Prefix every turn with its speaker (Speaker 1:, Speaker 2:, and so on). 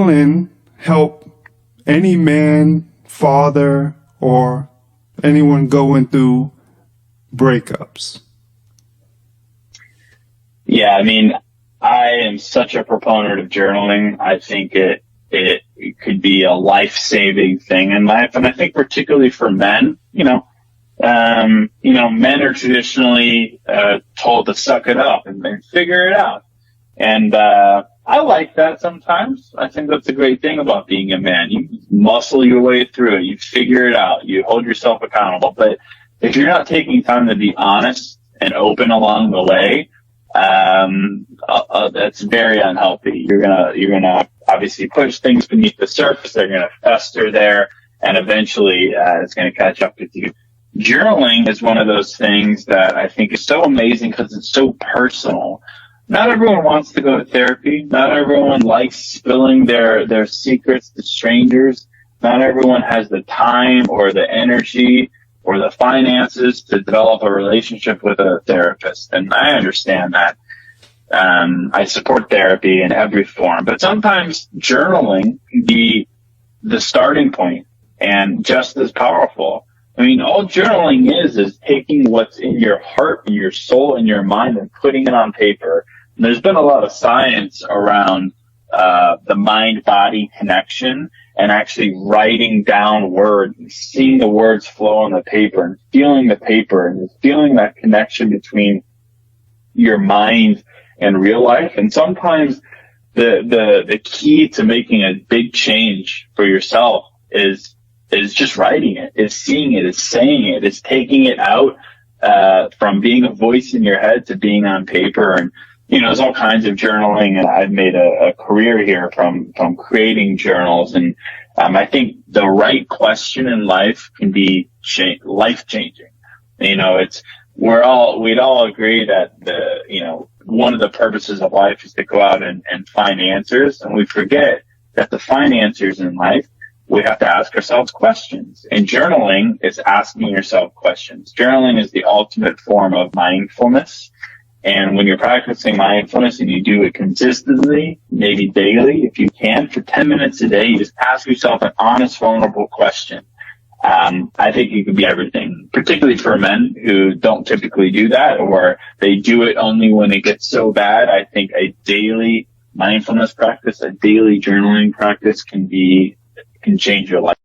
Speaker 1: journaling help any man, father, or anyone going through breakups?
Speaker 2: Yeah, I mean, I am such a proponent of journaling. I think it could be a life-saving thing in life. And I think particularly for men, men are traditionally told to suck it up and figure it out. And I like that sometimes. I think that's a great thing about being a man. You muscle your way through it. You figure it out. You hold yourself accountable. But if you're not taking time to be honest and open along the way, that's very unhealthy. You're gonna obviously push things beneath the surface. They're gonna fester there, and eventually it's gonna catch up with you. Journaling is one of those things that I think is so amazing because it's so personal. Not everyone wants to go to therapy. Not everyone likes spilling their secrets to strangers. Not everyone has the time or the energy or the finances to develop a relationship with a therapist. And I understand that. I support therapy in every form, but sometimes journaling can be the starting point and just as powerful. I mean, all journaling is taking what's in your heart and your soul and your mind and putting it on paper. And there's been a lot of science around the mind-body connection and actually writing down words and seeing the words flow on the paper and feeling the paper and feeling that connection between your mind and real life. And sometimes the key to making a big change for yourself is just writing it, is seeing it, is saying it, is taking it out from being a voice in your head to being on paper. And there's all kinds of journaling, and I've made a career here from creating journals. And I think the right question in life can be life changing. We'd all agree that one of the purposes of life is to go out and find answers, and we forget that to find answers in life, we have to ask ourselves questions. And journaling is asking yourself questions. Journaling is the ultimate form of mindfulness. And when you're practicing mindfulness and you do it consistently, maybe daily, if you can, for 10 minutes a day, you just ask yourself an honest, vulnerable question. I think it could be everything, particularly for men who don't typically do that, or they do it only when it gets so bad. I think a daily mindfulness practice, a daily journaling practice can change your life.